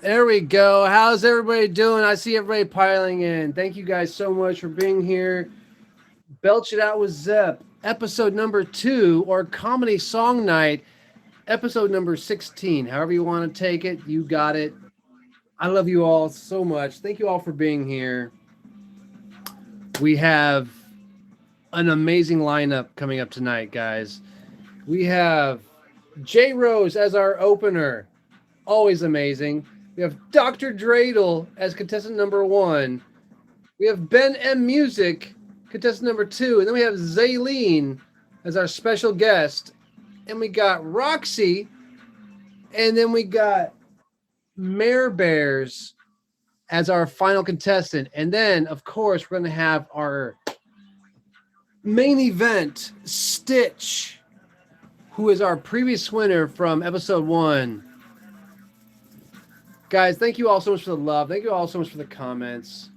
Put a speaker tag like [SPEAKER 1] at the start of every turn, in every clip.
[SPEAKER 1] There we go. How's everybody doing? I see everybody piling in. Thank you guys so much for being here. Belch it out with Zep, episode number 2, or comedy song night, episode number 16. However you want to take it, you got it. I love you all so much. Thank you all for being here. We have an amazing lineup coming up tonight, guys. We have J Rose as our opener. Always amazing. We have Dr. Dreidel as contestant number 1. We have Ben M. Music, contestant number 2. And then we have Zaylene as our special guest. And we got Roxy. And then we got Mare Bears as our final contestant. And then, of course, we're going to have our main event, Stitch, who is our previous winner from episode 1. Guys, thank you all so much for the love. Thank you all so much for the comments.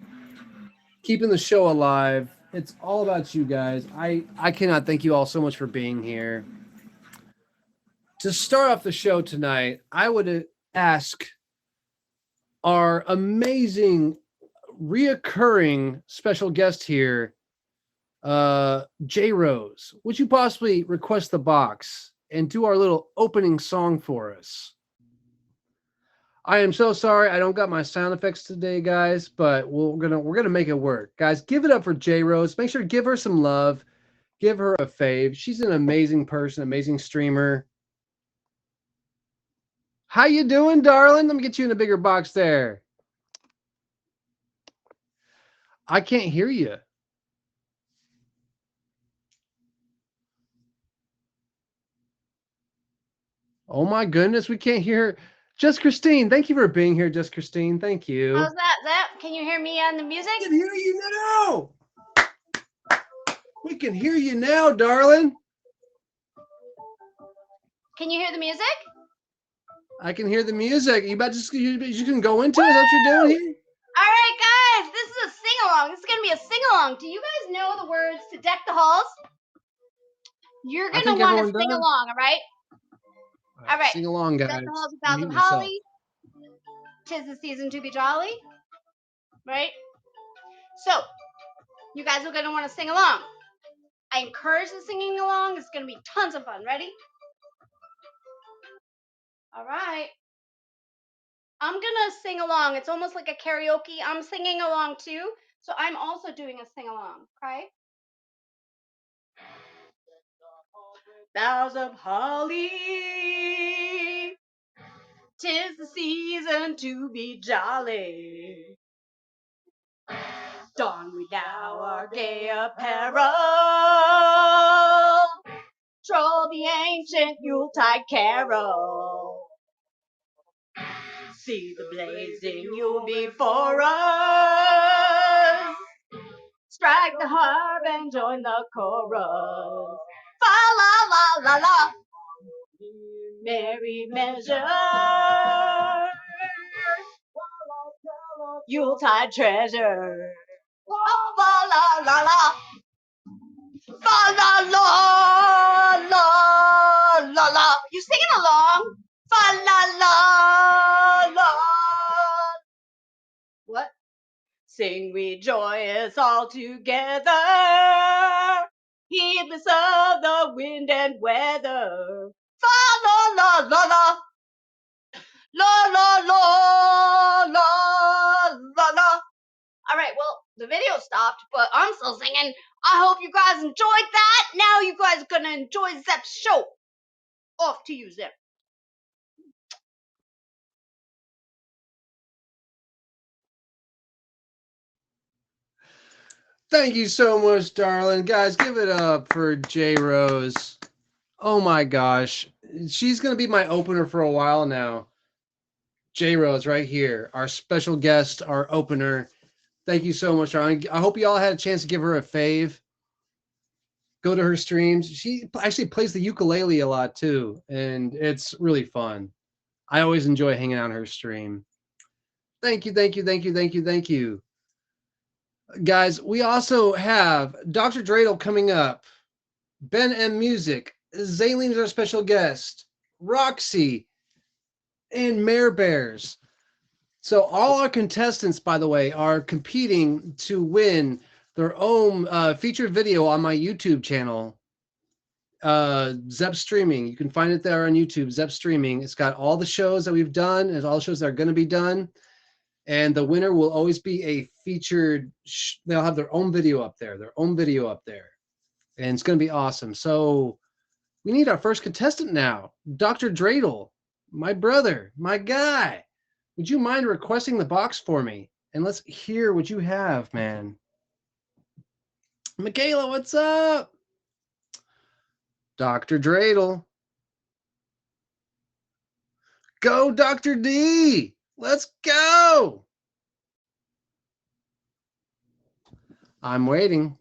[SPEAKER 1] Keeping the show alive. It's all about you guys. I cannot thank you all so much for being here. To start off the show tonight, I would ask our amazing reoccurring special guest here, J Rose. Would you possibly request the box and do our little opening song for us? I am so sorry I don't got my sound effects today, guys, but we're gonna make it work. Guys, give it up for J Rose. Make sure to give her some love. Give her a fave. She's an amazing person, amazing streamer. How you doing, darling? Let me get you in a bigger box there. I can't hear you. Oh my goodness, we can't hear. Just Christine, thank you for being here, Just Christine. Thank you.
[SPEAKER 2] How's that, Zep? Can you hear me on the music?
[SPEAKER 1] We can hear you now. We can hear you now, darling.
[SPEAKER 2] Can you hear the music?
[SPEAKER 1] I can hear the music. You can go into it. Is that what you're doing here?
[SPEAKER 2] All right, guys. This is a sing-along. This is going to be a sing-along. Do you guys know the words to Deck the Halls? You're going to want to sing along, all right? All right.
[SPEAKER 1] Sing along, guys.
[SPEAKER 2] Deck the halls with boughs of holly. 'Tis the season to be jolly. Right? So, you guys are going to want to sing along. I encourage the singing along. It's going to be tons of fun. Ready? All right. I'm going to sing along. It's almost like a karaoke. I'm singing along too. So I'm also doing a sing along. Okay? Boughs of holly, 'tis the season to be jolly. Don we now our gay apparel, troll the ancient Yuletide carol. See the blazing Yule before us, strike the harp and join the chorus. Fa la la la la, merry measure, Yuletide treasure. Oh, fa la la la, fa la la la la la. You singing along? Fa la la la. What? Sing we joyous all together, heedless of the wind and weather. Fa la la la la, la la la la la la. All right, well, the video stopped, but I'm still singing. I hope you guys enjoyed that. Now you guys are gonna enjoy Zep's show. Off to you, Zep.
[SPEAKER 1] Thank you so much, darling. Guys, give it up for J Rose. Oh my gosh. She's going to be my opener for a while now. J Rose right here, our special guest, our opener. Thank you so much, darling. I hope you all had a chance to give her a fave. Go to her streams. She actually plays the ukulele a lot too, and it's really fun. I always enjoy hanging out on her stream. Thank you, thank you, thank you, thank you, thank you. Guys, we also have Dr. Dreidel coming up, Ben M. Music, Zaylene is our special guest, Roxy, and Mare Bears. So all our contestants, by the way, are competing to win their own featured video on my YouTube channel, Zep Streaming. You can find it there on YouTube, Zep Streaming. It's got all the shows that we've done and all the shows that are going to be done. And the winner will always be a featured. They'll have their own video up there, And it's going to be awesome. So we need our first contestant now, Dr. Dreidel, my brother, my guy. Would you mind requesting the box for me? And let's hear what you have, man. Michaela, what's up? Dr. Dreidel. Go, Dr. D. Let's go. I'm waiting.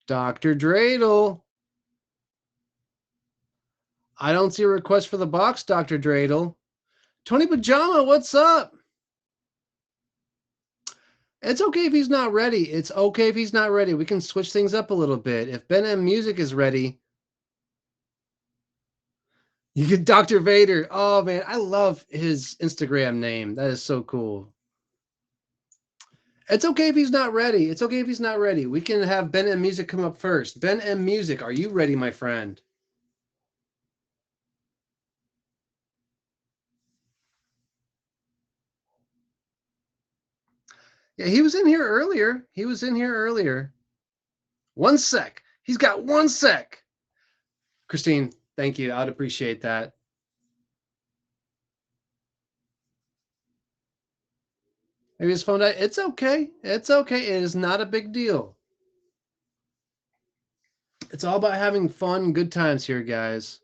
[SPEAKER 1] Dr. Dreidel. I don't see a request for the box, Dr. Dreidel. Tony Pajama, what's up? It's okay if he's not ready. It's okay if he's not ready. We can switch things up a little bit. If Ben M Music is ready, you get Dr. Vader. Oh, man, I love his Instagram name. That is so cool. It's okay if he's not ready. It's okay if he's not ready. We can have Ben M Music come up first. Ben M Music, are you ready, my friend? Yeah, he was in here earlier. One sec. He's got 1 sec. Christine, thank you. I'd appreciate that. Maybe his phone died. It's okay. It's okay. It is not a big deal. It's all about having fun, good times here, guys.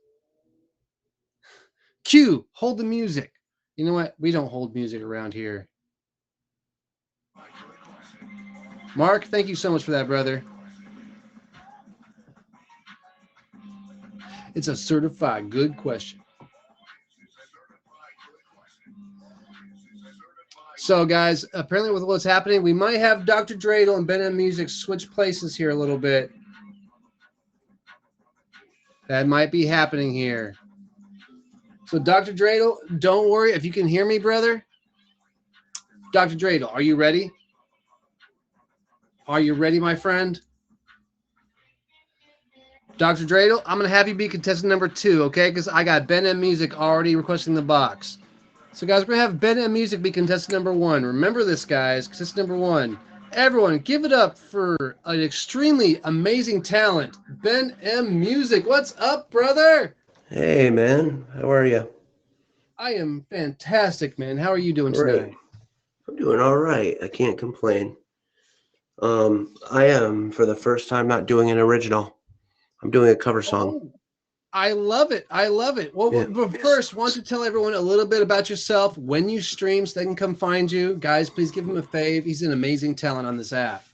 [SPEAKER 1] Q, hold the music. You know what? We don't hold music around here. Mark, thank you so much for that, brother. It's a certified good question. So, guys, apparently with what's happening, we might have Dr. Dreidel and Ben M Music switch places here a little bit. That might be happening here. So, Dr. Dreidel, don't worry. If you can hear me, brother. Dr. Dreidel, are you ready? Are you ready, my friend? Dr. Dreidel, I'm going to have you be contestant number 2, okay? Because I got Ben M Music already requesting the box. So, guys, we're going to have Ben M Music be contestant number 1. Remember this, guys. Contestant number 1. Everyone, give it up for an extremely amazing talent. Ben M Music. What's up, brother?
[SPEAKER 3] Hey, man. How are you?
[SPEAKER 1] I am fantastic, man. How are you doing tonight?
[SPEAKER 3] I'm doing all right. I can't complain. I am, for the first time, not doing an original. I'm doing a cover song.
[SPEAKER 1] Oh, I love it. I love it. Well,
[SPEAKER 3] Yeah.
[SPEAKER 1] but first, why don't you tell everyone a little bit about yourself, when you stream, so they can come find you. Guys, please give him a fave. He's an amazing talent on this app.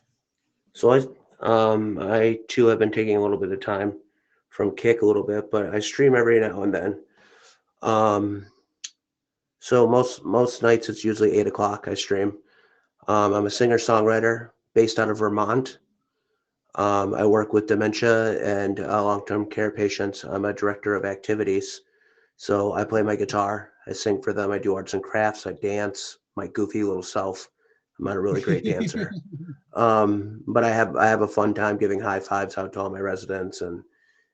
[SPEAKER 3] So I too have been taking a little bit of time from KIK a little bit, but I stream every now and then. So most nights it's usually 8 o'clock I stream. I'm a singer-songwriter based out of Vermont. I work with dementia and long-term care patients. I'm a director of activities. So I play my guitar, I sing for them, I do arts and crafts, I dance, my goofy little self. I'm not a really great dancer. But I have a fun time giving high fives out to all my residents and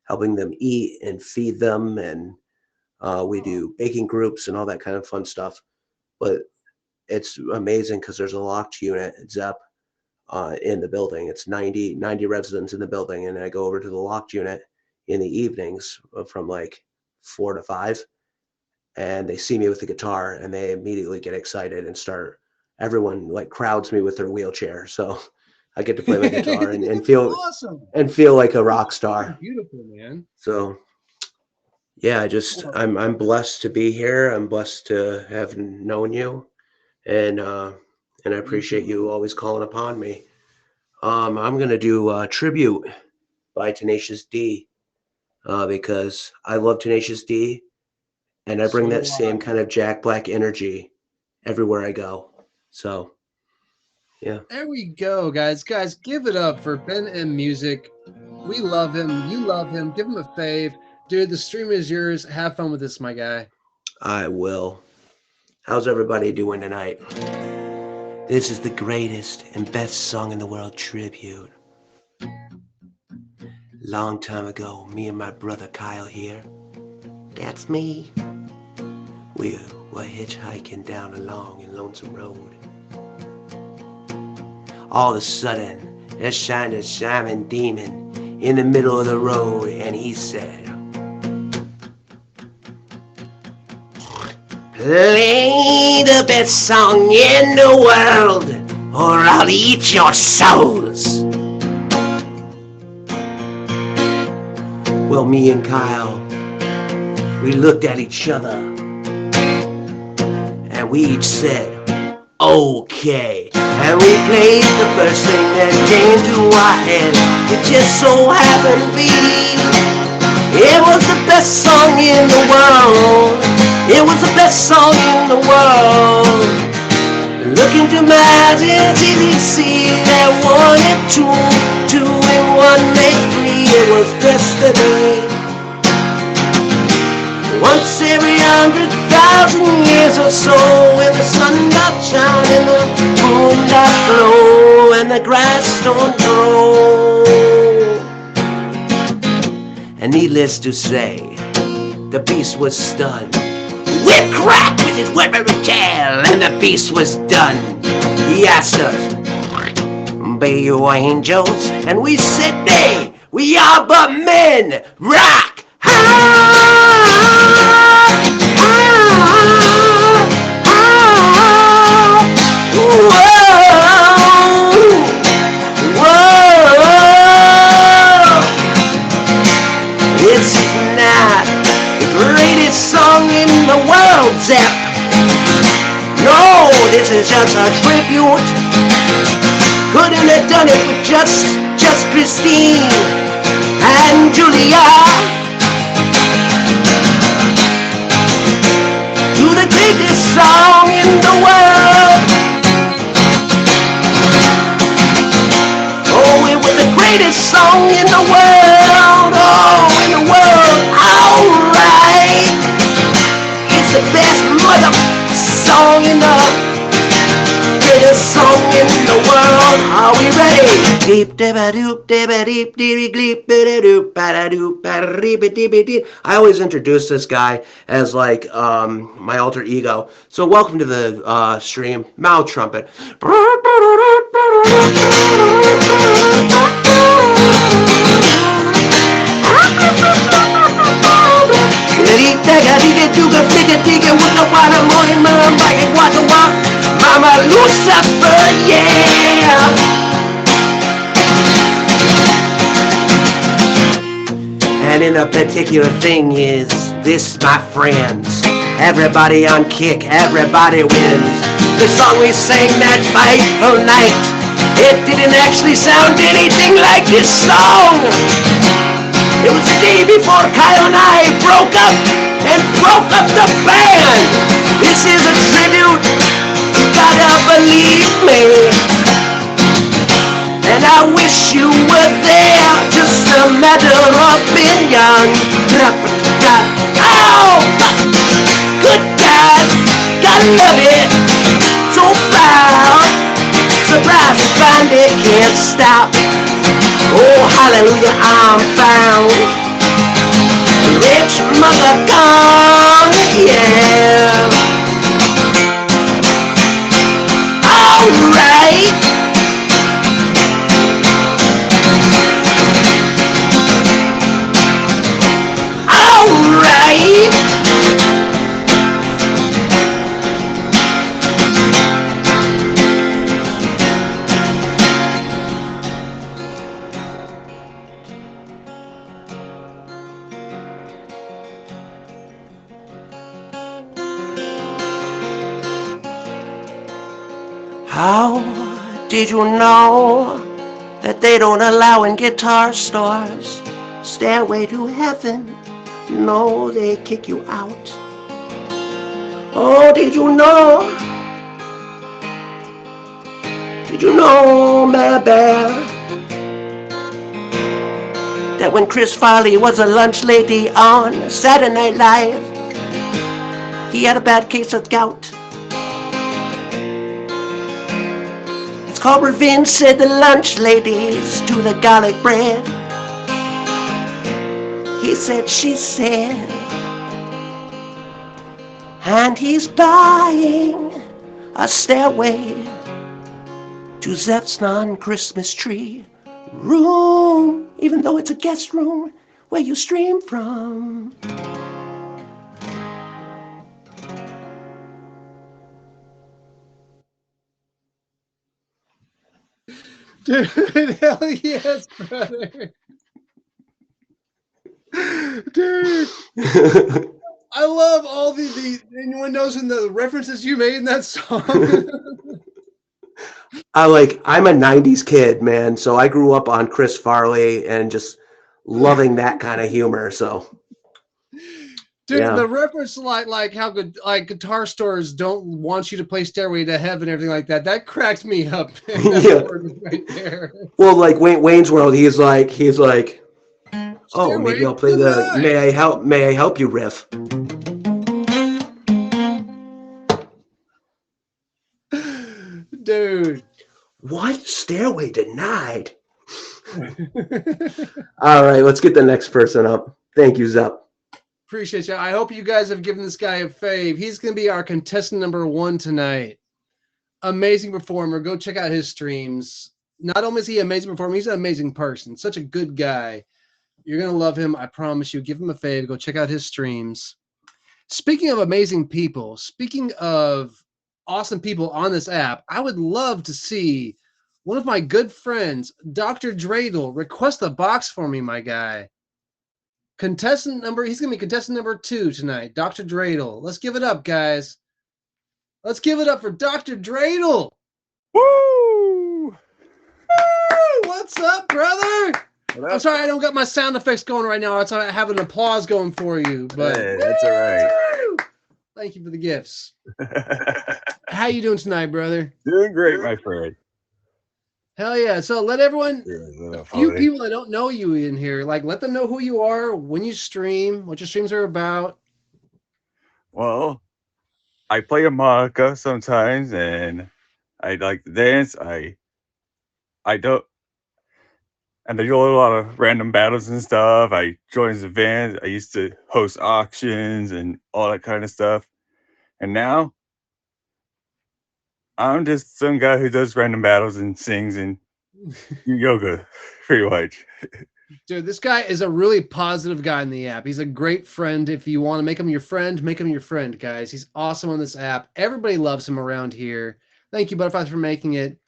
[SPEAKER 3] helping them eat and feed them. And we do baking groups and all that kind of fun stuff. But it's amazing because there's a locked unit at Zep in the building. It's 90 residents in the building. And I go over to the locked unit in the evenings from like 4 to 5. And they see me with the guitar and they immediately get excited and everyone like crowds me with their wheelchair. So I get to play my guitar and feel
[SPEAKER 1] awesome.
[SPEAKER 3] And feel like a rock star.
[SPEAKER 1] Beautiful, man.
[SPEAKER 3] So yeah, I'm blessed to be here. I'm blessed to have known you, and I appreciate you always calling upon me. I'm gonna do Tribute by Tenacious D because I love Tenacious D, and I bring that same kind of Jack Black energy everywhere I go. So yeah.
[SPEAKER 1] There we go, guys. Guys, give it up for Ben M Music. We love him. You love him. Give him a fave. Dude, the stream is yours. Have fun with this, my guy.
[SPEAKER 3] I will. How's everybody doing tonight? This is the greatest and best song in the world tribute. Long time ago, me and my brother Kyle here, that's me, we were hitchhiking down a long and lonesome road. All of a sudden, there shined a shining demon in the middle of the road, and he said, "Play the best song in the world, or I'll eat your souls." Well, me and Kyle, we looked at each other, and we each said, "Okay." And we played the first thing that came to our head. It just so happened to be, it was the best song in the world. It was the best song in the world. Look into my eyes, it's easy to see that one and two, two and one make three. It was destiny. Once every 100,000 years or so, when the sun doth shine and the moon doth glow and the grass don't grow. And needless to say, the beast was stunned. Whip crack with his whip tail, and the beast was done. He asked us, "Be you angels?" And we said, "Nay, we are but men." Rock! It's not the greatest song in the world, Zep. No, this is just a tribute. Couldn't have done it with just Christine and Julia. To the greatest song in the world. Oh, it was the greatest song in the world. Oh, in the world. Alright. It's the best mother song in the greatest song in the world. Are we ready? Deep dibba doop dibba deep dibby gleep bidda doop bada doop bada deep dibby deep. I always introduce this guy as like my alter ego. So welcome to the stream, Mouth Trumpet. Mama Lucifer, yeah. And in a particular thing is this, my friends. Everybody on KIK, everybody wins. The song we sang that fateful night, it didn't actually sound anything like this song. It was the day before Kyle and I broke up the band. This is a tribute, you gotta believe me. And I wish you were there, just a matter of opinion. Oh, good guys, gotta love it. So proud, surprised to find it, can't stop. Oh, hallelujah, I'm found. Rich mother gone, yeah. Alright. Alright. How did you know that they don't allow in guitar stores Stairway to Heaven? No, they kick you out. Oh, did you know? Did you know, baby? that when Chris Farley was a lunch lady on Saturday Night Live, he had a bad case of gout. It's called revenge, said the lunch ladies to the garlic bread. He said, she said, and he's buying a stairway to Zeph's non-Christmas tree room, even though it's a guest room where you stream from.
[SPEAKER 1] Dude, hell yes, brother. Dude, I love all the innuendos and the references you made in that song.
[SPEAKER 3] I'm a 90s kid, man, so I grew up on Chris Farley and just loving that kind of humor, so.
[SPEAKER 1] Dude,
[SPEAKER 3] Yeah.
[SPEAKER 1] the reference to like how good like guitar stores don't want you to play Stairway to Heaven and everything like that. That cracks me up.
[SPEAKER 3] Yeah.
[SPEAKER 1] Right there.
[SPEAKER 3] Well, like Wayne's World, he's like, oh,
[SPEAKER 1] Stairway
[SPEAKER 3] maybe I'll play
[SPEAKER 1] to
[SPEAKER 3] the
[SPEAKER 1] Night.
[SPEAKER 3] May I help you riff.
[SPEAKER 1] Dude.
[SPEAKER 3] What? Stairway Denied. All right, let's get the next person up. Thank you, Zep.
[SPEAKER 1] Appreciate you. I hope you guys have given this guy a fave. He's going to be our contestant number 1 tonight. Amazing performer. Go check out his streams. Not only is he an amazing performer, he's an amazing person. Such a good guy. You're going to love him. I promise you. Give him a fave. Go check out his streams. Speaking of amazing people, speaking of awesome people on this app, I would love to see one of my good friends, Dr. Dreidel, request a box for me, my guy. He's going to be contestant number 2 tonight, Dr. Dreidel. Let's give it up, guys. Let's give it up for Dr. Dreidel.
[SPEAKER 4] Woo!
[SPEAKER 1] Woo! What's up, brother? I'm sorry I don't got my sound effects going right now. I have an applause going for you, but
[SPEAKER 4] Hey, that's all right.
[SPEAKER 1] Thank you for the gifts. How you doing tonight, brother?
[SPEAKER 4] Doing great, my friend.
[SPEAKER 1] Hell yeah. So let everyone,
[SPEAKER 4] Yeah,
[SPEAKER 1] a few people that don't know you in here, like let them know who you are, when you stream, what your streams are about.
[SPEAKER 4] Well, I play harmonica sometimes, and I like to dance. I don't, and I do a lot of random battles and stuff. I join events. I used to host auctions and all that kind of stuff. And now I'm just some guy who does random battles and sings and yoga, pretty much.
[SPEAKER 1] Dude, this guy is a really positive guy in the app. He's a great friend. If you want to make him your friend, guys. He's awesome on this app. Everybody loves him around here. Thank you, Butterflies, for making it.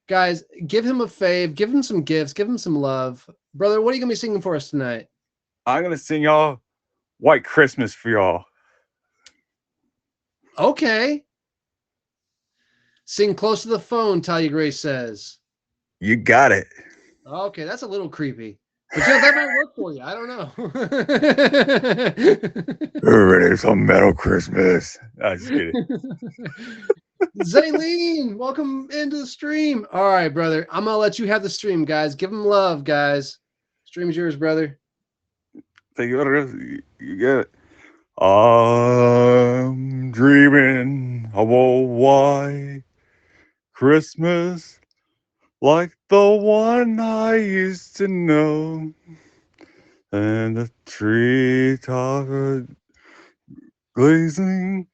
[SPEAKER 1] Guys, give him a fave. Give him some gifts. Give him some love. Brother, what are you going to be singing for us tonight?
[SPEAKER 4] I'm going to sing y'all White Christmas for y'all.
[SPEAKER 1] Okay. Sing close to the phone, Talia Grace says.
[SPEAKER 4] You got it.
[SPEAKER 1] Okay, that's a little creepy. But yeah, that might work for you. I don't know.
[SPEAKER 4] We're ready for some metal Christmas. I just kidding.
[SPEAKER 1] Zaylene, welcome into the stream. All right, brother. I'm going to let you have the stream, guys. Give him love, guys. Stream's yours, brother.
[SPEAKER 4] Thank you. You get it. I'm dreaming of a white Christmas like the one I used to know. And the treetops are glazing,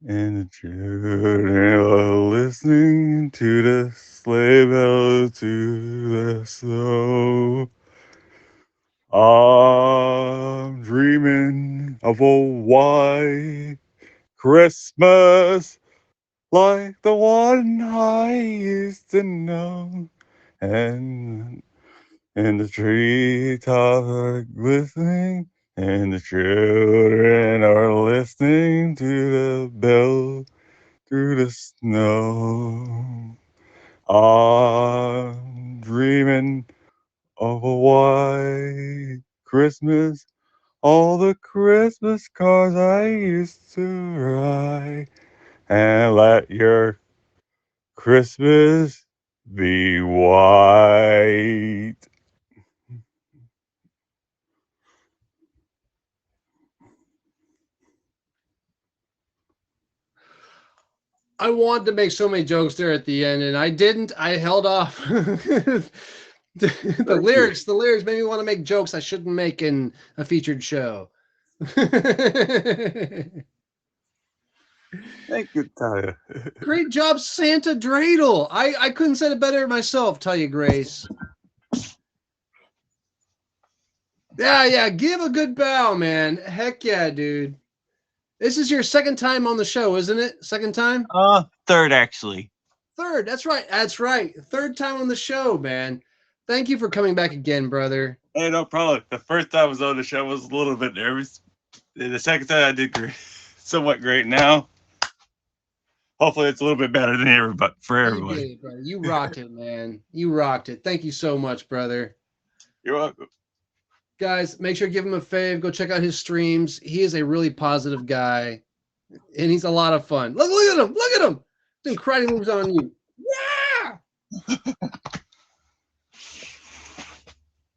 [SPEAKER 4] and the children are listening to the sleigh bells to the snow. I'm dreaming of a white Christmas like the one I used to know. And the treetops are glistening, and the children are listening to the bell through the snow. I'm dreaming of a white Christmas, all the Christmas cards I used to write, and let your Christmas be white.
[SPEAKER 1] I wanted to make so many jokes there at the end, and I didn't. I held off. The lyrics made me want to make jokes I shouldn't make in a featured show.
[SPEAKER 4] Thank you, Tyler.
[SPEAKER 1] Great job, Santa Dreidel. I couldn't say it better myself, tell you, Grace. Yeah, give a good bow, man. Heck yeah, dude. This is your second time on the show, isn't it? Second time?
[SPEAKER 4] Third, actually.
[SPEAKER 1] Third, that's right. Third time on the show, man. Thank you for coming back again, brother.
[SPEAKER 4] Hey, no problem. The first time I was on the show, I was a little bit nervous. The second time I did great, somewhat great. Now, hopefully it's a little bit better than ever, but for everyone.
[SPEAKER 1] You did, brother. You rocked it, man. You rocked it. Thank you so much, brother.
[SPEAKER 4] You're welcome.
[SPEAKER 1] Guys, make sure to give him a fave. Go check out his streams. He is a really positive guy, and he's a lot of fun. Look at him. Look at him. Doing karate moves on you. Yeah!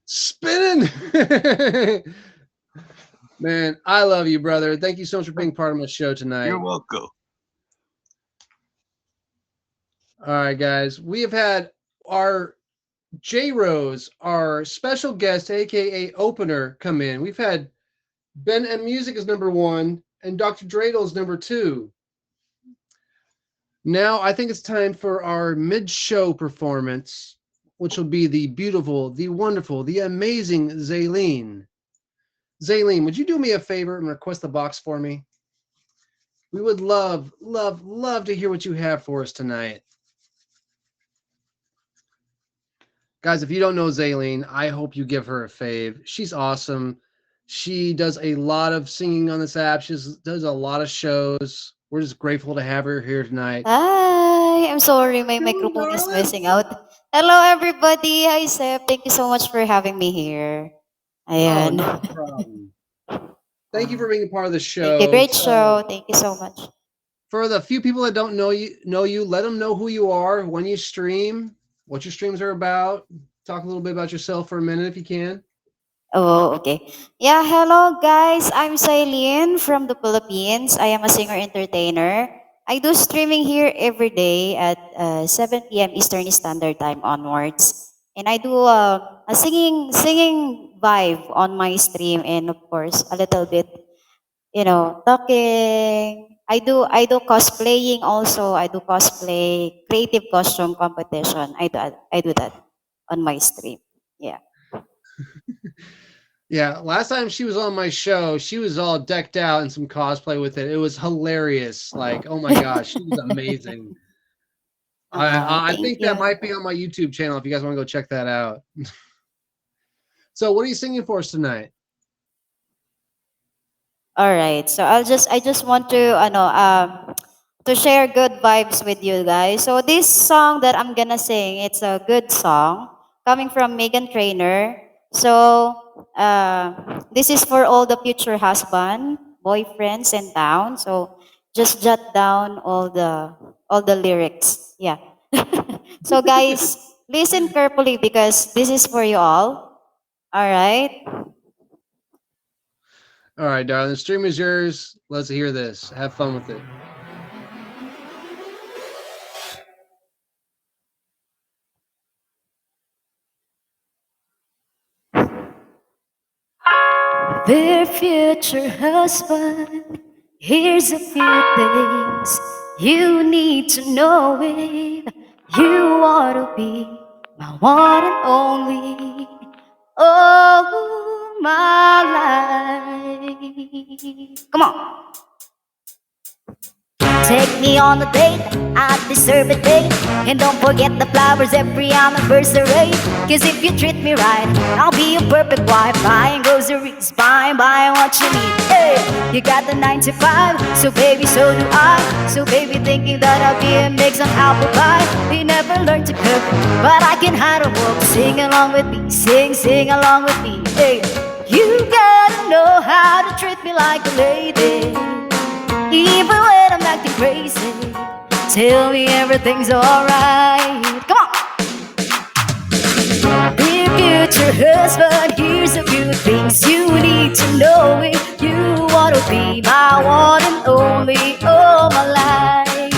[SPEAKER 1] Spinning. Man, I love you, brother. Thank you so much for being part of my show tonight.
[SPEAKER 4] You're welcome.
[SPEAKER 1] All right, guys. We have had our J Rose, our special guest, aka opener, come in. We've had Ben and Music is number 1, and Dr. Dreidel is number 2. Now I think it's time for our mid-show performance, which will be the beautiful, the wonderful, the amazing Zaylene. Zaylene, would you do me a favor and request the box for me? We would love to hear what you have for us tonight. Guys, if you don't know Zaylene, I hope you give her a fave. She's awesome. She does a lot of singing on this app. She does a lot of shows. We're just grateful to have her here tonight.
[SPEAKER 5] Hi, I'm sorry, my microphone is missing out. Hello, everybody. Hi, Seb. Thank you so much for having me here. Ayan.
[SPEAKER 1] Oh, no problem. Thank you for being a part of the show.
[SPEAKER 5] Thank you. Great show. Thank you so much.
[SPEAKER 1] For the few people that don't know you, let them know who you are, when you stream, what your streams are about. Talk a little bit about yourself for a minute if you can.
[SPEAKER 5] Oh, okay. Yeah, hello guys. I'm Sailin from the Philippines. I am a singer-entertainer. I do streaming here every day at 7 p.m. Eastern Standard Time onwards. And I do a singing vibe on my stream, and of course, a little bit, talking. I do cosplaying also. I do cosplay, creative costume competition. I do that on my stream. Yeah.
[SPEAKER 1] Yeah, last time she was on my show, she was all decked out in some cosplay with it. It was hilarious. Like, oh my gosh, she was amazing. I think that might be on my YouTube channel if you guys want to go check that out. So, what are you singing for us tonight?
[SPEAKER 5] All right. So I just want to share good vibes with you guys. So this song that I'm gonna sing, it's a good song coming from Megan Trainor. So this is for all the future husband, boyfriends in town. So just jot down all the lyrics. Yeah. So guys, listen carefully because this is for you all. All right.
[SPEAKER 1] All right, darling. The stream is yours. Let's hear this. Have fun with it.
[SPEAKER 5] Dear future husband, here's a few things you need to know if you want to be my one and only. Oh, my life. Come on. Take me on a date, I deserve a date. And don't forget the flowers every anniversary. Cause if you treat me right, I'll be a perfect wife. Buying groceries, buying what you need. Hey, you got the 9 to 5, so baby, so do I. So baby, thinking that I'll be a mix on apple pie. We never learned to cook, but I can how to walk. Sing along with me, sing along with me. Hey, you gotta know how to treat me like a lady. Even when I'm acting crazy, tell me everything's alright. Come on! Dear future husband, here's a few things you need to know if you want to be my one and only all my life.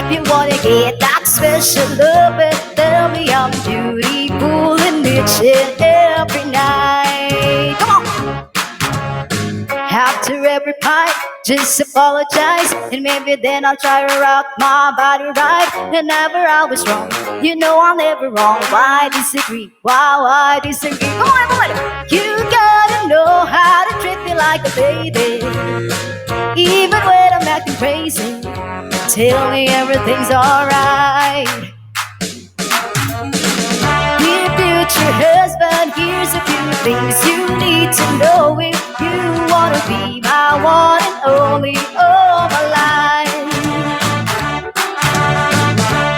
[SPEAKER 5] If you wanna get that special loving, tell me I'm beautiful and each and every night. Come on! After every fight, just apologize, and maybe then I'll try to rock my body right. And never I was wrong, you know I'm never wrong. Why disagree? Why disagree? Come on, everybody! You gotta know how to treat me like a lady, even when I'm acting crazy. Tell me everything's alright. Dear future husband, here's a few things you need to know if you wanna be my one and only all my life.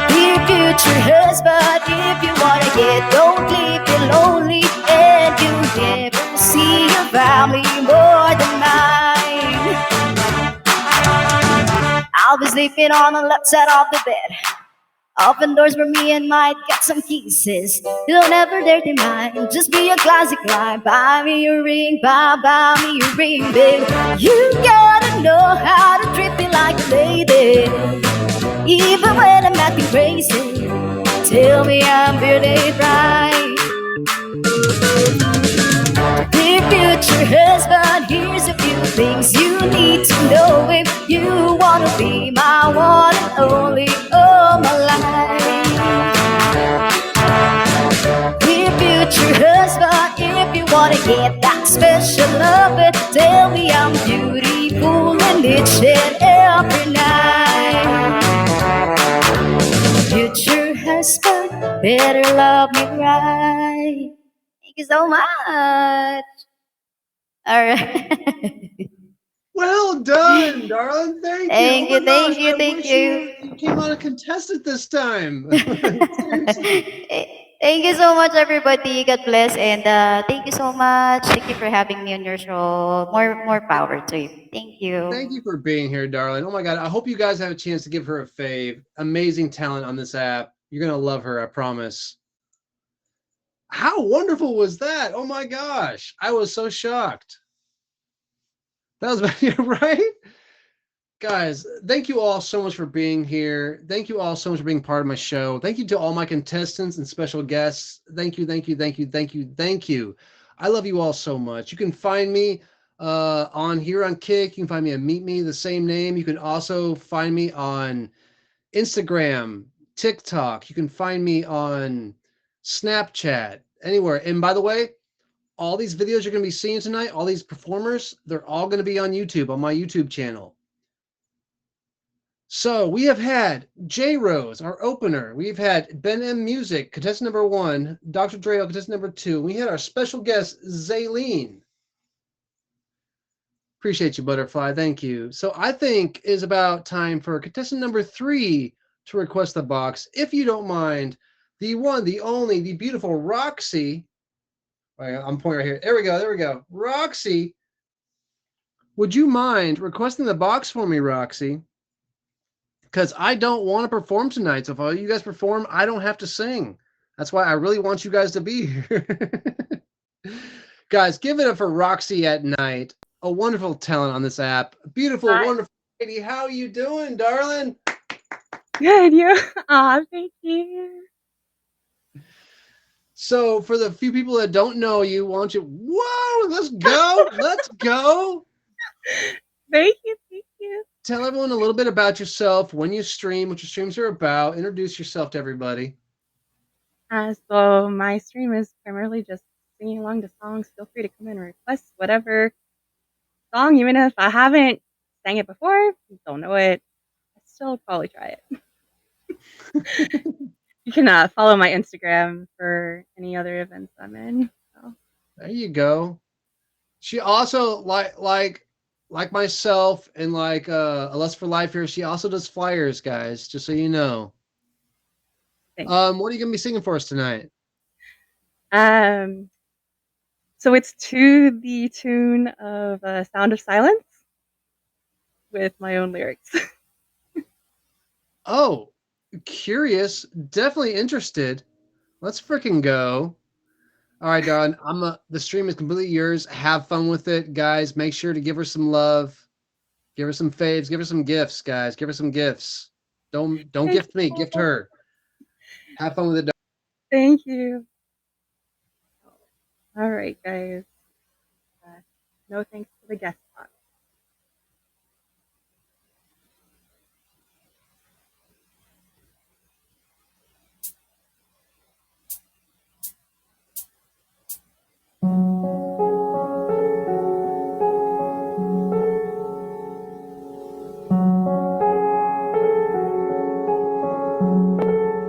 [SPEAKER 5] Dear future husband, if you wanna get, don't leave me lonely, and you never see your family more than mine. I'll be sleeping on the left side of the bed. Open doors for me and might get some kisses. Don't ever dare deny, just be a classic line. Buy me a ring, buy me a ring, babe. You gotta know how to treat me like a lady, even when I'm acting crazy. Tell me I'm really right. Dear future husband, here's a few things you need to know if you wanna be my one and only all my life. Dear future husband, if you wanna get that special loving, tell me I'm beautiful and each and every night. Future husband, better love me right. Thank you so much. All right.
[SPEAKER 1] Well done, darling. Thank you.
[SPEAKER 5] Thank
[SPEAKER 1] Oh
[SPEAKER 5] you,
[SPEAKER 1] my
[SPEAKER 5] thank
[SPEAKER 1] gosh,
[SPEAKER 5] you,
[SPEAKER 1] I
[SPEAKER 5] thank
[SPEAKER 1] wish
[SPEAKER 5] you.
[SPEAKER 1] You came on a contestant this time. Seriously.
[SPEAKER 5] Thank you so much, everybody. God bless, and thank you so much. Thank you for having me on your show. More power to you. Thank you.
[SPEAKER 1] Thank you for being here, darling. Oh my God. I hope you guys have a chance to give her a fave. Amazing talent on this app. You're going to love her, I promise. How wonderful was that? Oh my gosh. I was so shocked. That was right? Guys, thank you all so much for being here. Thank you all so much for being part of my show. Thank you to all my contestants and special guests. Thank you, thank you, thank you, thank you, thank you. I love you all so much. You can find me on here on KIK. You can find me at Meet Me, the same name. You can also find me on Instagram, TikTok. You can find me on Snapchat, anywhere. And by the way, all these videos you're going to be seeing tonight, all these performers, they're all going to be on YouTube, on my YouTube channel. So we have had J Rose, our opener. We've had Ben M Music, contestant number 1, Dr. Dre, contestant number 2. We had our special guest, Zaylene. Appreciate you, Butterfly. Thank you. So I think it's about time for contestant number 3 to request the box. If you don't mind, the one, the only, the beautiful Roxy. I'm pointing right here. There we go. There we go. Roxy, would you mind requesting the box for me, Roxy? Because I don't want to perform tonight. So if all you guys perform, I don't have to sing. That's why I really want you guys to be here. Guys, give it up for Roxy at Night. A wonderful talent on this app. Beautiful,
[SPEAKER 6] Hi.
[SPEAKER 1] wonderful lady. How you doing, darling?
[SPEAKER 6] Good, you. Aw, thank you.
[SPEAKER 1] So for the few people that don't know you, why don't you, whoa, let's go. Let's go.
[SPEAKER 6] Thank you, thank you.
[SPEAKER 1] Tell everyone a little bit about yourself, when you stream, what your streams are about. Introduce yourself to everybody.
[SPEAKER 6] So my stream is primarily just singing along to songs. Feel free to come in and request whatever song, even if I haven't sang it before, don't know it, I still probably try it. You can follow my Instagram for any other events I'm in. So.
[SPEAKER 1] There you go. She also like myself and like a Lust for Life here. She also does flyers, guys. Just so you know.
[SPEAKER 6] Thanks.
[SPEAKER 1] What are you gonna be singing for us tonight?
[SPEAKER 6] So it's to the tune of "Sound of Silence" with my own lyrics.
[SPEAKER 1] Oh, curious. Definitely interested. Let's freaking go. All right, darling. The stream is completely yours. Have fun with it, guys. Make sure to give her some love. Give her some faves. Give her some gifts, guys. Give her some gifts. Don't
[SPEAKER 6] Thank
[SPEAKER 1] gift me,
[SPEAKER 6] you.
[SPEAKER 1] gift her. Have fun with it.
[SPEAKER 6] Thank you. All right, guys. No thanks to the guest box.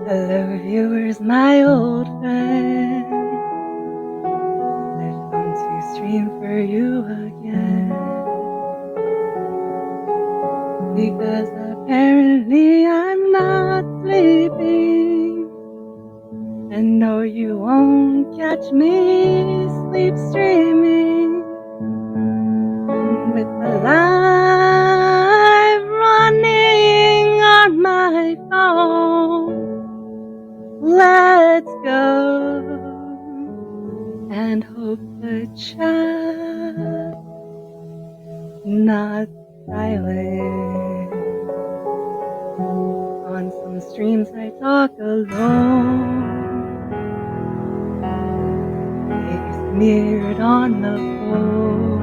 [SPEAKER 6] Hello, viewers, my old friend. I've come to stream for you again. Because apparently I'm not sleeping. And no, you won't catch me sleep streaming. With the live running on my phone. Let's go and hope the chat not silent. On some streams I talk alone. Face mirrored on the phone.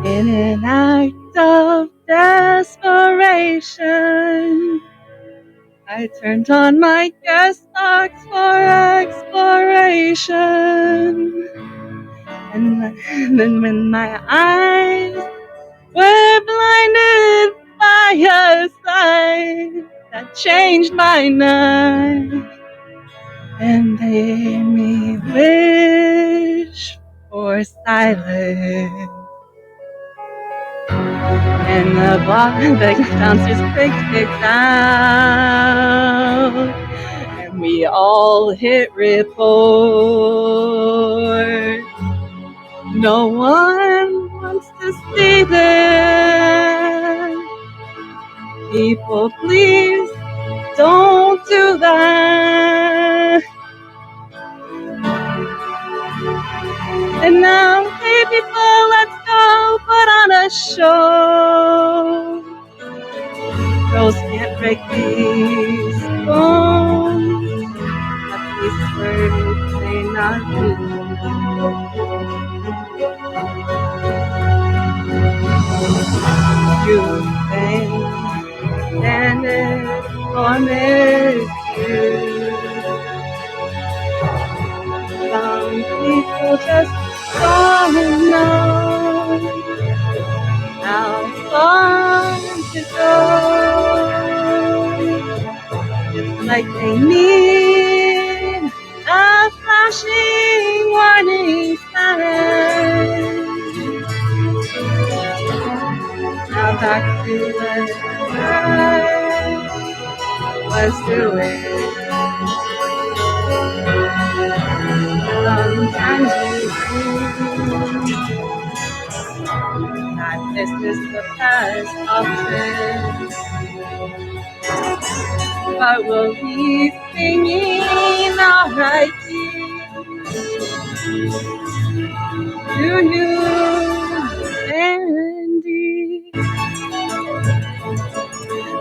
[SPEAKER 6] In an act of desperation, I turned on my guest box for exploration. And then when my eyes were blinded by a sight that changed my night and made me wish for silence. And the bouncers clicked out, and we all hit report. No one wants to see this. People, please don't do that. And now, hey people, let's go put on a show. Girls can't break these bones. At least words may not be. You think standing on this view. Some people just don't know how far to go. It's like they need a flashing warning sign. Now back to what I was doing. Sometimes you think that this is the best option. But we'll be singing alright. Do you, Andy?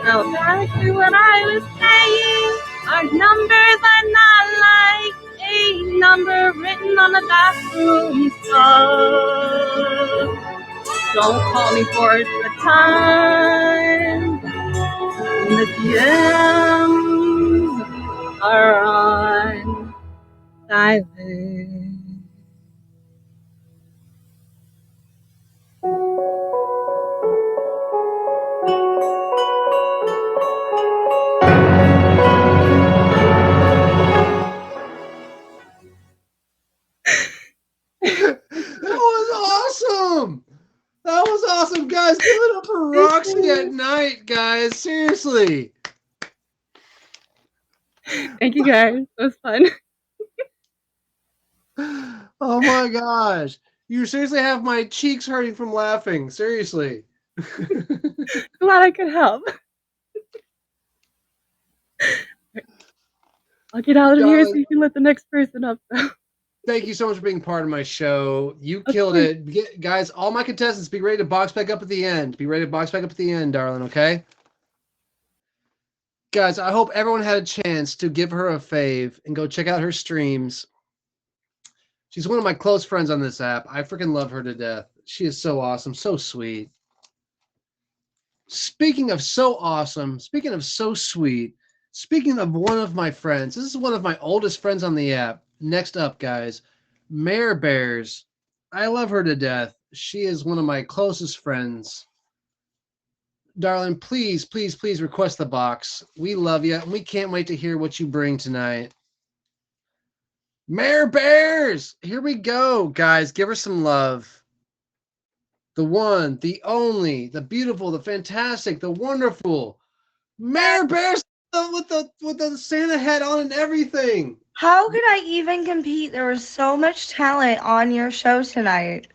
[SPEAKER 6] Now back to what I was saying. Our numbers are not like a number written on a bathroom stall. Don't call me for the time. The DMs are on silent.
[SPEAKER 1] That was awesome. That was awesome, guys. Give it up for Roxy at night, guys. Seriously.
[SPEAKER 6] Thank you guys. It was fun.
[SPEAKER 1] Oh my gosh. You seriously have my cheeks hurting from laughing. Seriously.
[SPEAKER 6] Glad I could help. I'll get out of here so you can let the next person up, though.
[SPEAKER 1] Thank you so much for being part of my show. You killed it. Guys, all my contestants, be ready to box back up at the end. Be ready to box back up at the end, darling, okay? Guys, I hope everyone had a chance to give her a fave and go check out her streams. She's one of my close friends on this app. I freaking love her to death. She is so awesome, so sweet. Speaking of so awesome, speaking of so sweet, speaking of one of my friends, this is one of my oldest friends on the app. Next up, guys, Mare Bears. I love her to death. She is one of my closest friends. Darling, please, please, please request the box. We love you, and we can't wait to hear what you bring tonight. Mare Bears! Here we go, guys. Give her some love. The one, the only, the beautiful, the fantastic, the wonderful Mare Bears with the Santa hat on and everything.
[SPEAKER 7] How could I even compete? There was so much talent on your show tonight.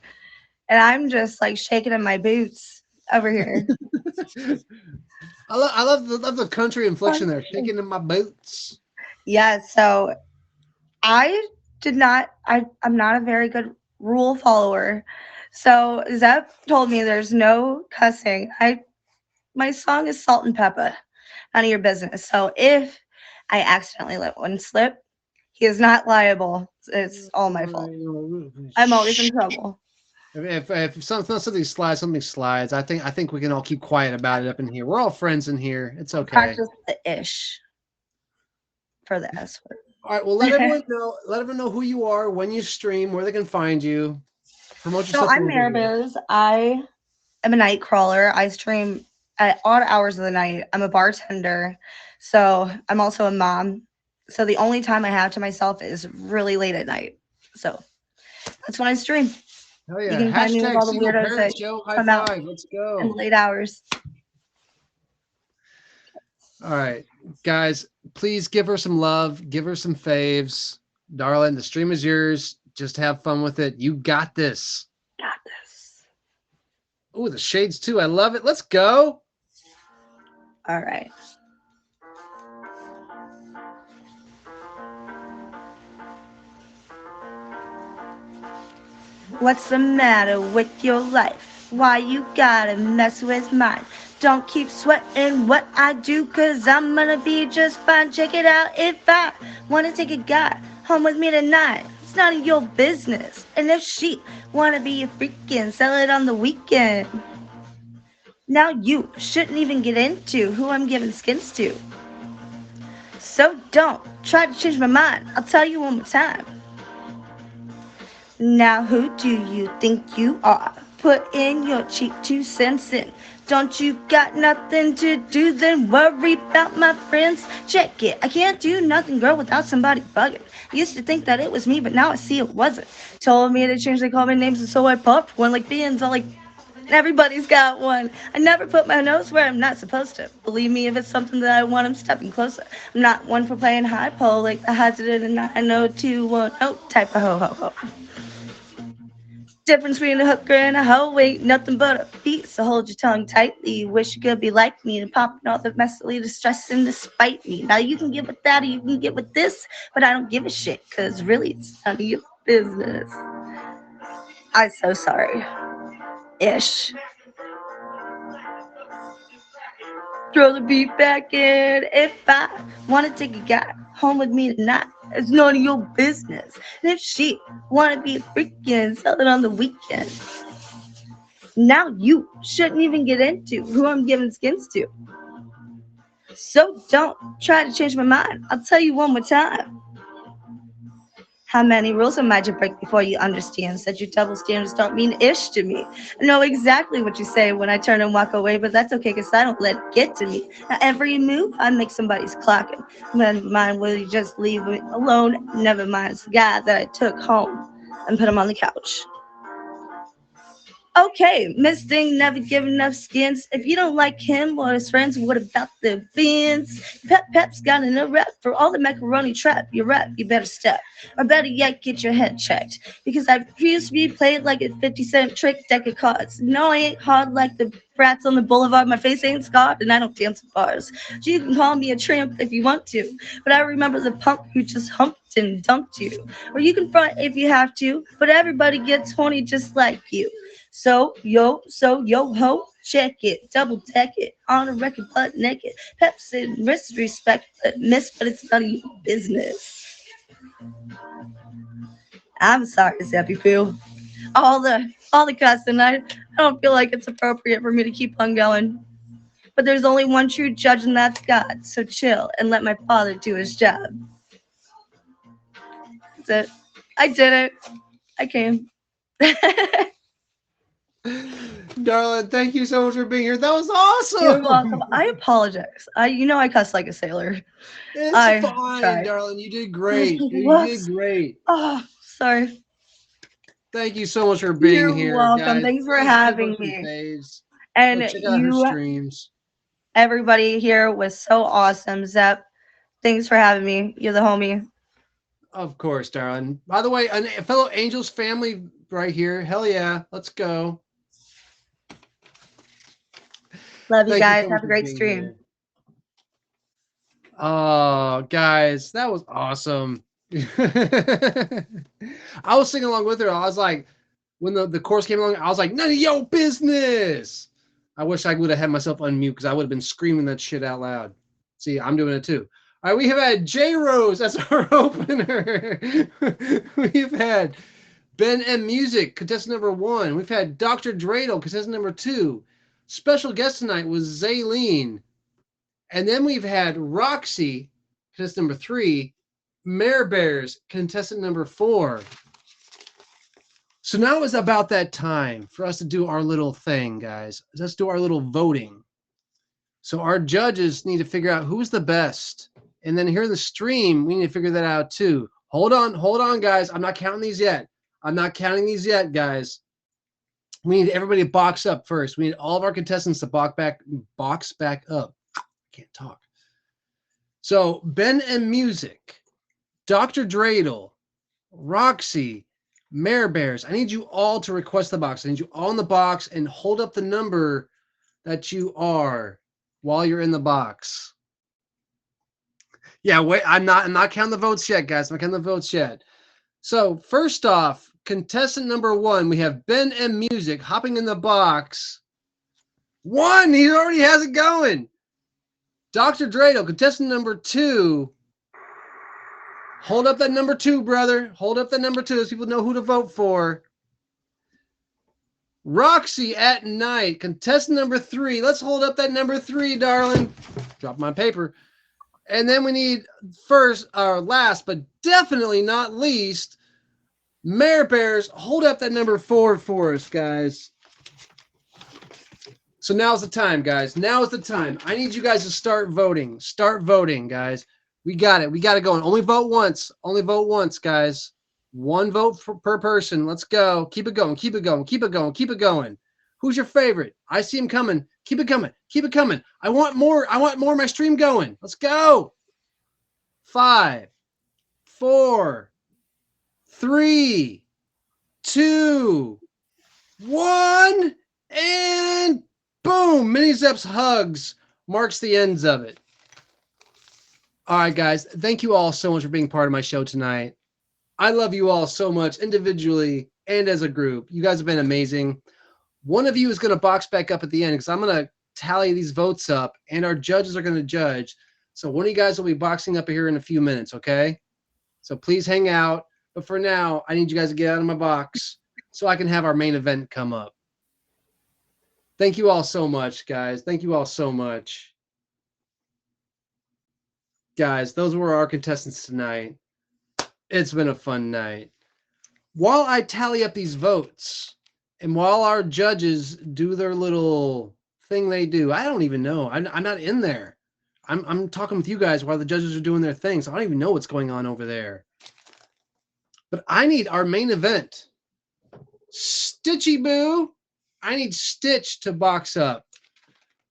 [SPEAKER 7] And I'm just like shaking in my boots over here.
[SPEAKER 1] I love the country inflection there, shaking in my boots.
[SPEAKER 7] Yeah, so I'm not a very good rule follower. So Zep told me there's no cussing. My song is Salt and Pepper. None of your business. So if I accidentally let one slip, he is not liable. It's all my fault. I'm always in trouble.
[SPEAKER 1] If something slides. I think we can all keep quiet about it up in here. We're all friends in here. It's okay.
[SPEAKER 7] Practice the ish for the S word.
[SPEAKER 1] All right. Well, let everyone know. Let everyone know who you are, when you stream, where they can find you. Promote yourself.
[SPEAKER 7] So I'm Mare Bears. I am a night crawler. I stream at odd hours of the night. I'm a bartender. So I'm also a mom. So the only time I have to myself is really late at night. So that's when I stream.
[SPEAKER 1] Oh yeah.
[SPEAKER 7] You can find me with all the weirdos that
[SPEAKER 1] show. High
[SPEAKER 7] come out
[SPEAKER 1] five. Let's go.
[SPEAKER 7] in late hours.
[SPEAKER 1] All right, guys, please give her some love. Give her some faves. Darling, the stream is yours. Just have fun with it. You got this.
[SPEAKER 7] Got this.
[SPEAKER 1] Oh, the shades too. I love it. Let's go.
[SPEAKER 7] All right. What's the matter with your life? Why you gotta mess with mine? Don't keep sweating what I do, cause I'm gonna be just fine. Check it out, if I wanna take a guy home with me tonight, it's none of your business. And if she wanna be a freakin', sell it on the weekend. Now you shouldn't even get into who I'm giving skins to. So don't try to change my mind, I'll tell you one more time. Now who do you think you are? Put in your cheap 2 cents in. Don't you got nothing to do? Then worry about my friends. Check it. I can't do nothing, girl, without somebody bugging. I used to think that it was me, but now I see it wasn't. Told me to change, they call me names, and so I popped one like beans. All like, everybody's got one. I never put my nose where I'm not supposed to. Believe me, if it's something that I want, I'm stepping closer. I'm not one for playing high pole like the hazard in a 90210 type of ho-ho-ho. Difference between a hooker and a hoe ain't nothing but a beat, so hold your tongue tightly. Wish you could be like me and popping all the messily distressing despite me. Now you can get with that or you can get with this, but I don't give a shit, cause really it's none of your business. I'm so sorry. Ish. Throw the beat back in. If I wanna take a guy home with me tonight, it's none of your business. And if she wanna be a freakin', sell it on the weekend. Now you shouldn't even get into who I'm giving skins to. So don't try to change my mind. I'll tell you one more time. How many rules am I to break before you understand? Said your double standards don't mean ish to me. I know exactly what you say when I turn and walk away, but that's okay because I don't let it get to me. Now every move I make somebody's clocking. Never mind, will you just leave me alone? Never mind, it's the guy that I took home and put him on the couch. Okay, Miss Thing never give enough skins. If you don't like him or his friends, what about the bins? Pep's got a rep for all the macaroni trap. You rep, you better step. Or better yet, get your head checked. Because I refuse to be played like a 50-cent trick deck of cards. No, I ain't hard like the brats on the boulevard. My face ain't scarred and I don't dance at bars. So you can call me a tramp if you want to. But I remember the punk who just humped and dumped you. Or you can front if you have to. But everybody gets horny just like you. So yo ho, check it, double deck it, on a record butt naked, Pepsi and wrist respect, but it's none of your business. I'm sorry, Zeppy Poo. All the cussing, I don't feel like it's appropriate for me to keep on going. But there's only one true judge, and that's God. So chill and let my father do his job. That's it. I did it. I came.
[SPEAKER 1] Darling, thank you so much for being here. That was awesome.
[SPEAKER 7] You're welcome. I apologize. I cuss like a sailor.
[SPEAKER 1] It's
[SPEAKER 7] I
[SPEAKER 1] fine,
[SPEAKER 7] tried.
[SPEAKER 1] darling. You did great. You
[SPEAKER 7] Whoops.
[SPEAKER 1] did great.
[SPEAKER 7] Oh, sorry.
[SPEAKER 1] Thank you so much for being
[SPEAKER 7] You're
[SPEAKER 1] here,
[SPEAKER 7] welcome.
[SPEAKER 1] guys.
[SPEAKER 7] Thanks for
[SPEAKER 1] Please
[SPEAKER 7] having
[SPEAKER 1] give her some
[SPEAKER 7] me.
[SPEAKER 1] faves.
[SPEAKER 7] And
[SPEAKER 1] Go check out her
[SPEAKER 7] you,
[SPEAKER 1] streams.
[SPEAKER 7] everybody here was so awesome. Zep, thanks for having me. You're the homie.
[SPEAKER 1] Of course, darling. By the way, a fellow Angels family right here. Hell yeah. Let's go.
[SPEAKER 7] Love you
[SPEAKER 1] Thank
[SPEAKER 7] guys.
[SPEAKER 1] so much
[SPEAKER 7] Have a
[SPEAKER 1] for
[SPEAKER 7] great
[SPEAKER 1] being
[SPEAKER 7] stream.
[SPEAKER 1] here. Oh, guys, that was awesome. I was singing along with her. I was like, when the chorus came along, I was like, none of your business. I wish I would have had myself unmute because I would have been screaming that shit out loud. See, I'm doing it too. All right, we have had J Rose as our opener. We've had Ben M Music, contestant number 1. We've had Dr. Dreidel, contestant number 2. Special guest tonight was Zaylene. And then we've had Roxy, contestant number 3. Mare Bears, contestant number 4. So now it's about that time for us to do our little thing, guys. Let's do our little voting. So our judges need to figure out who's the best. And then here in the stream, we need to figure that out too. Hold on, guys. I'm not counting these yet. Guys. We need everybody to box up first. We need all of our contestants to box back up. I can't talk. So Ben and Music, Dr. Dreidel, Roxy, Mare Bears, I need you all to request the box. I need you all in the box and hold up the number that you are while you're in the box. Yeah, wait, I'm not counting the votes yet, guys. I'm not counting the votes yet. So first off, contestant number 1, we have Ben M Music hopping in the box. 1, he already has it going. Dr. Dreidel, contestant number 2. Hold up that number 2, brother. Hold up that number 2 so people know who to vote for. Roxy at Night, contestant number 3. Let's hold up that number 3, darling. Drop my paper. And then we need last, but definitely not least, Mare Bears. Hold up that number 4 for us, guys. So now's the time, guys. Now is the time. I need you guys to start voting. Start voting, guys. We got it. We got it going. Only vote once. Only vote once, guys. 1 vote per person. Let's go. Keep it going. Keep it going. Keep it going. Keep it going. Who's your favorite? I see him coming. Keep it coming. Keep it coming. I want more. I want more of my stream going. Let's go. 5, 4, 3, 2, 1, and boom. Mini Zepp's hugs marks the ends of it. All right, guys. Thank you all so much for being part of my show tonight. I love you all so much individually and as a group. You guys have been amazing. One of you is going to box back up at the end because I'm going to tally these votes up and our judges are going to judge. So one of you guys will be boxing up here in a few minutes, okay? So please hang out. But for now, I need you guys to get out of my box so I can have our main event come up. Thank you all so much, guys. Thank you all so much. Guys, those were our contestants tonight. It's been a fun night. While I tally up these votes, and while our judges do their little thing they do, I don't even know. I'm not in there. I'm talking with you guys while the judges are doing their thing, so I don't even know what's going on over there. But I need our main event. Stitchy Boo, I need Stitch to box up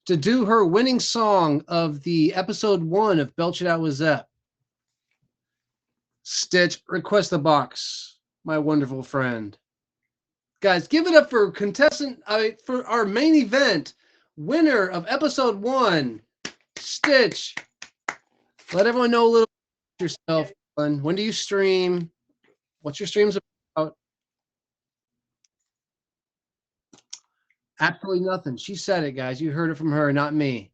[SPEAKER 1] to do her winning song of the episode 1 of Belch It Out with Zep. Stitch, request the box, my wonderful friend. Guys, give it up for for our main event, winner of episode 1, Stitch. Let everyone know a little about yourself. When do you stream? What's your streams about? Absolutely nothing. She said it, guys. You heard it from her, not me.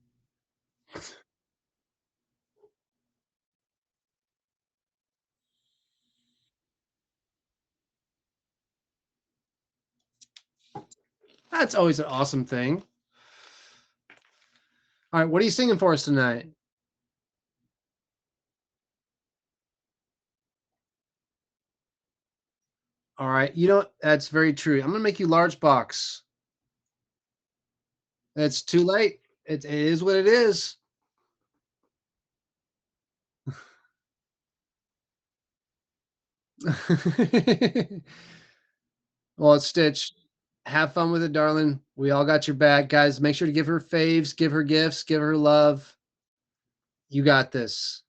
[SPEAKER 1] That's always an awesome thing. All right, what are you singing for us tonight? All right, that's very true. I'm gonna make you large box. It's too late. It is what it is. Well, it's Stitch. Have fun with it, darling. We all got your back, guys. Make sure to give her faves, give her gifts, give her love. You got this.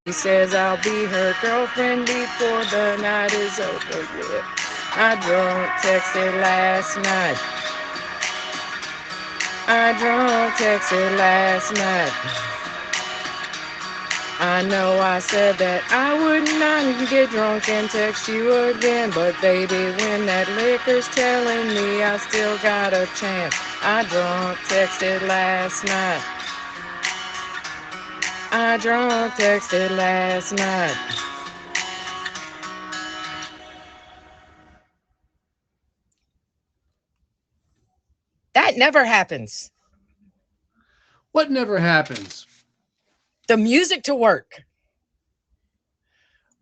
[SPEAKER 8] She says I'll be her girlfriend before the night is over with. I drunk texted last night. I know I said that I would not get drunk and text you again, but baby, when that liquor's telling me I still got a chance. I drunk texted last night. That never happens.
[SPEAKER 1] What never happens?
[SPEAKER 8] The music to work.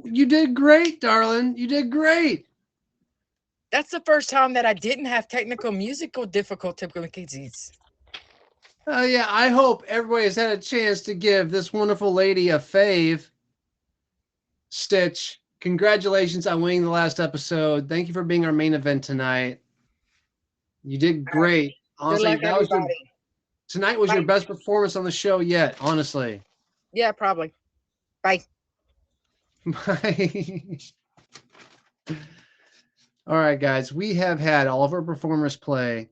[SPEAKER 1] You did great, darling. You did great.
[SPEAKER 8] That's the first time that I didn't have technical musical difficulties.
[SPEAKER 1] Yeah, I hope everybody has had a chance to give this wonderful lady a fave. Stitch, congratulations on winning the last episode. Thank you for being our main event tonight. You did great. Honestly,
[SPEAKER 8] Good luck, everybody.
[SPEAKER 1] Tonight was your best performance on the show yet, honestly.
[SPEAKER 8] Yeah, probably. Bye.
[SPEAKER 1] Bye. All right, guys, we have had all of our performers play.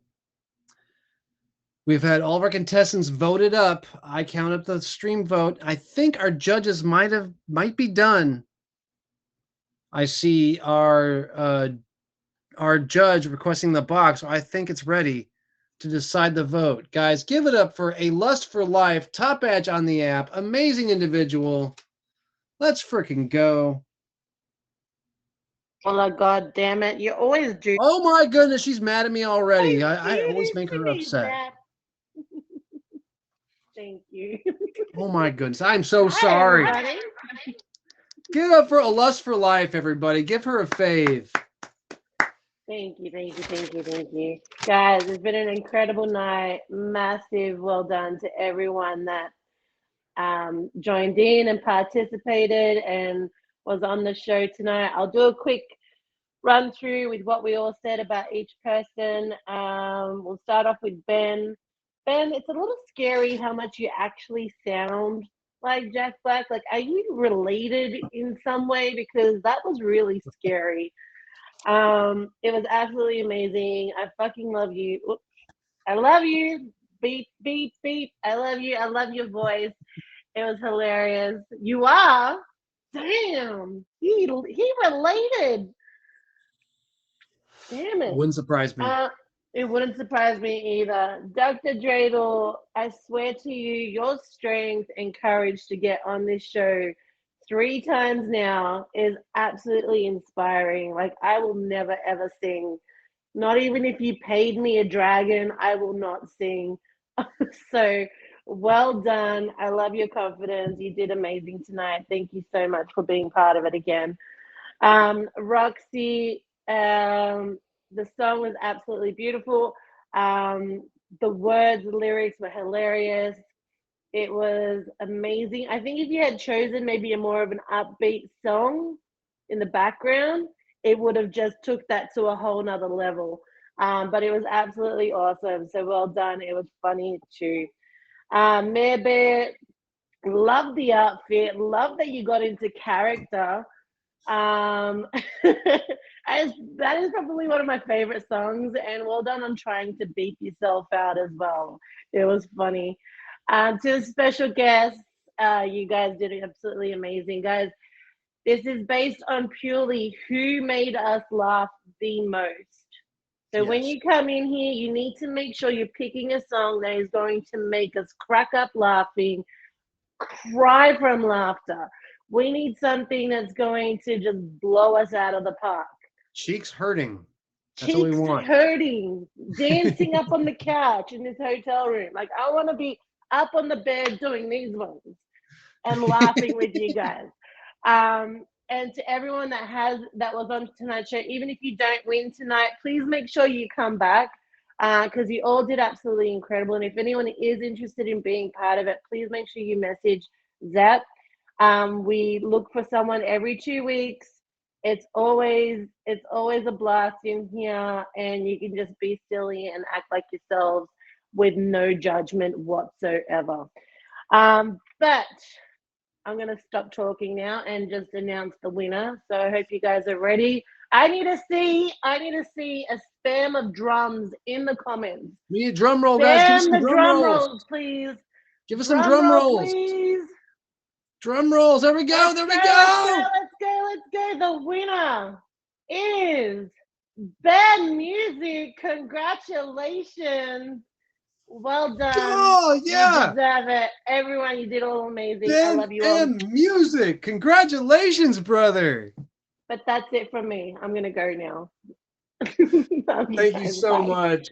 [SPEAKER 1] We've had all of our contestants voted up. I count up the stream vote. I think our judges might be done. I see our judge requesting the box. I think it's ready to decide the vote. Guys, give it up for A Lust for Life, top badge on the app, amazing individual. Let's freaking go.
[SPEAKER 9] Well, God damn it. You always do.
[SPEAKER 1] Oh my goodness, she's mad at me already. I always make her upset.
[SPEAKER 9] Thank you.
[SPEAKER 1] Oh my goodness, I'm so sorry.
[SPEAKER 9] Everybody.
[SPEAKER 1] Give it up for A Lust for Life, everybody. Give her a fave.
[SPEAKER 9] Thank you, thank you, thank you, thank you. Guys, it's been an incredible night. Massive well done to everyone that joined in and participated and was on the show tonight. I'll do a quick run through with what we all said about each person. We'll start off with Ben. Ben, it's a little scary how much you actually sound like Jack Black. Like, are you related in some way? Because that was really scary. It was absolutely amazing. I fucking love you. Oops. I love you. Beep, beep, beep. I love you. I love your voice. It was hilarious. You are? Damn. He related. Damn it.
[SPEAKER 1] Wouldn't surprise me.
[SPEAKER 9] It wouldn't surprise me either. Dr. Dreidel, I swear to you, your strength and courage to get on this show 3 times now is absolutely inspiring. Like, I will never ever sing. Not even if you paid me a dragon, I will not sing. So well done. I love your confidence. You did amazing tonight. Thank you so much for being part of it again. Roxy, the song was absolutely beautiful. The words, the lyrics were hilarious. It was amazing. I think if you had chosen maybe a more of an upbeat song in the background, it would have just took that to a whole nother level. But it was absolutely awesome. So well done. It was funny too. Mayor Bear, love the outfit. Love that you got into character. That is probably one of my favorite songs, and well done on trying to beat yourself out as well. It was funny. To the special guests, you guys did absolutely amazing. Guys, this is based on purely who made us laugh the most. So
[SPEAKER 1] Yes.
[SPEAKER 9] when you come in here, you need to make sure you're picking a song that is going to make us crack up laughing, cry from laughter. We need something that's going to just blow us out of the park.
[SPEAKER 1] Cheeks hurting. That's what we
[SPEAKER 9] Cheeks
[SPEAKER 1] want.
[SPEAKER 9] hurting, dancing up on the couch in this hotel room. Like, I want to be up on the bed doing these ones and laughing with you guys. And to everyone that was on tonight's show, even if you don't win tonight, please make sure you come back because you all did absolutely incredible. And if anyone is interested in being part of it, please make sure you message Zap. We look for someone every 2 weeks. It's always a blast in here, and you can just be silly and act like yourselves with no judgment whatsoever. But I'm going to stop talking now and just announce the winner. So I hope you guys are ready. I need to see a spam of drums in the comments.
[SPEAKER 1] We need a drum roll, guys. Give us some
[SPEAKER 9] Spam the
[SPEAKER 1] drum rolls.
[SPEAKER 9] please.
[SPEAKER 1] Give us some drum rolls.
[SPEAKER 9] Please.
[SPEAKER 1] Drum rolls. There we go. There we go.
[SPEAKER 9] Let's go. The winner is Bad Music. Congratulations. Well done.
[SPEAKER 1] Oh, yeah.
[SPEAKER 9] You deserve it. Everyone, you did all amazing. I
[SPEAKER 1] Ben
[SPEAKER 9] love you all.
[SPEAKER 1] M Music. Congratulations, brother.
[SPEAKER 9] But that's it from me. I'm going to go now.
[SPEAKER 1] Thank you so much.